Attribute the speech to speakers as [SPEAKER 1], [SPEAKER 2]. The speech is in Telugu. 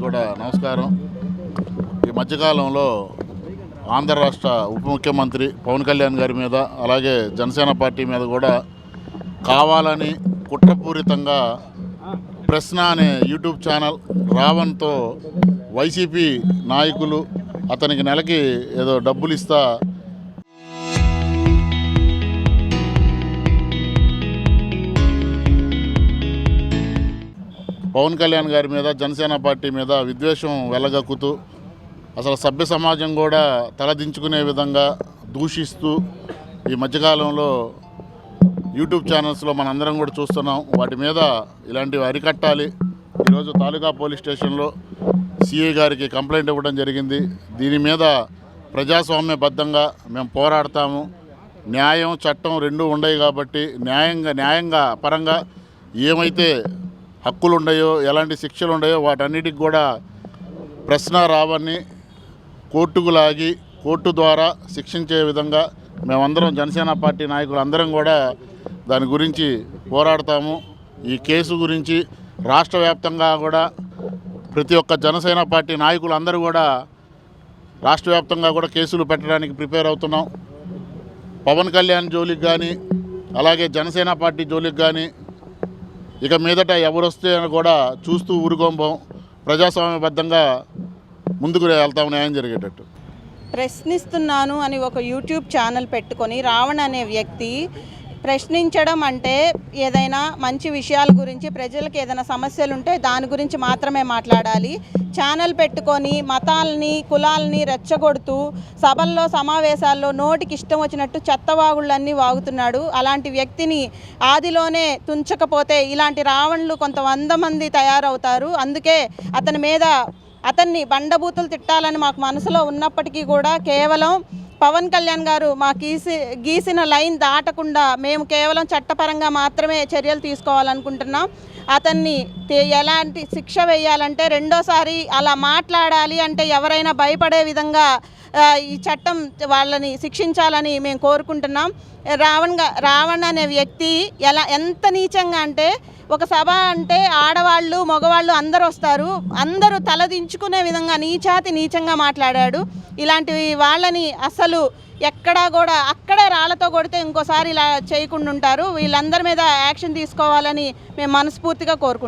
[SPEAKER 1] కూడా నమస్కారం. ఈ మధ్యకాలంలో ఆంధ్ర రాష్ట్ర ఉప ముఖ్యమంత్రి పవన్ కళ్యాణ్ గారి మీద, అలాగే జనసేన పార్టీ మీద కూడా కావాలని కుట్రపూరితంగా ప్రశ్న అనే యూట్యూబ్ ఛానల్ రావణ్తో వైసీపీ నాయకులు అతనికి నెలకి ఏదో డబ్బులు ఇస్తా పవన్ కళ్యాణ్ గారి మీద, జనసేన పార్టీ మీద విద్వేషం వెలగక్కుతూ అసలు సభ్య సమాజం కూడా తలదించుకునే విధంగా దూషిస్తూ ఈ మధ్యకాలంలో యూట్యూబ్ ఛానల్స్లో మనందరం కూడా చూస్తున్నాం. వాటి మీద ఇలాంటివి అరికట్టాలి. ఈరోజు తాలూకా పోలీస్ స్టేషన్లో సిఐ గారికి కంప్లైంట్ ఇవ్వడం జరిగింది. దీని మీద ప్రజాస్వామ్యబద్ధంగా మేము పోరాడతాము. న్యాయం, చట్టం రెండూ ఉండవు కాబట్టి న్యాయంగా పరంగా ఏమైతే హక్కులు ఉన్నాయో, ఎలాంటి శిక్షలు ఉన్నాయో వాటన్నిటికి కూడా ప్రశ్న రావని కోర్టుకు లాగి కోర్టు ద్వారా శిక్షించే విధంగా మేమందరం జనసేన పార్టీ నాయకులు అందరం కూడా దాని గురించి పోరాడతాము. ఈ కేసు గురించి రాష్ట్ర వ్యాప్తంగా కూడా ప్రతి ఒక్క జనసేన పార్టీ నాయకులు అందరూ కూడా రాష్ట్ర వ్యాప్తంగా కూడా కేసులు పెట్టడానికి ప్రిపేర్ అవుతున్నాం. పవన్ కళ్యాణ్ జోలికి కానీ, అలాగే జనసేన పార్టీ జోలికి కానీ ఇక మీదట ఎవరు వస్తే అని కూడా చూస్తూ ఊరుకోంబం. ప్రజాస్వామ్యబద్ధంగా ముందుకు వెళ్తాము న్యాయం జరిగేటట్టు.
[SPEAKER 2] ప్రశ్నిస్తున్నాను అని ఒక యూట్యూబ్ ఛానల్ పెట్టుకొని రావణ్ అనే వ్యక్తి ప్రశ్నించడం అంటే ఏదైనా మంచి విషయాల గురించి, ప్రజలకు ఏదైనా సమస్యలు ఉంటే దాని గురించి మాత్రమే మాట్లాడాలి. ఛానల్ పెట్టుకొని మతాలని, కులాలని రెచ్చగొడుతూ సభల్లో, సమావేశాల్లో నోటికి ఇష్టం వచ్చినట్టు చెత్తవాగుళ్ళన్నీ వాగుతున్నాడు. అలాంటి వ్యక్తిని ఆదిలోనే తుంచకపోతే ఇలాంటి రావణులు కొంత 100 మంది తయారవుతారు. అందుకే అతన్ని బండబూతులు తిట్టాలని మాకు మనసులో ఉన్నప్పటికీ కూడా కేవలం పవన్ కళ్యాణ్ గారు మా గీసిన లైన్ దాటకుండా మేము కేవలం చట్టపరంగా మాత్రమే చర్యలు తీసుకోవాలనుకుంటున్నాం. అతన్ని ఎలాంటి శిక్ష వేయాలంటే, రెండోసారి అలా మాట్లాడాలి అంటే ఎవరైనా భయపడే విధంగా ఈ చట్టం వాళ్ళని శిక్షించాలని మేము కోరుకుంటున్నాం. రావణ్ అనే వ్యక్తి ఎంత నీచంగా అంటే, ఒక సభ అంటే ఆడవాళ్ళు, మగవాళ్ళు అందరూ వస్తారు, అందరూ తలదించుకునే విధంగా నీచంగా మాట్లాడాడు. ఇలాంటి వాళ్ళని అసలు ఎక్కడా కూడా అక్కడే రాళ్లతో కొడితే ఇంకోసారి ఇలా చేయకుండా ఉంటారు. వీళ్ళందరి మీద యాక్షన్ తీసుకోవాలని మేము మనస్ఫూర్తిగా కోరుకుంటున్నాం.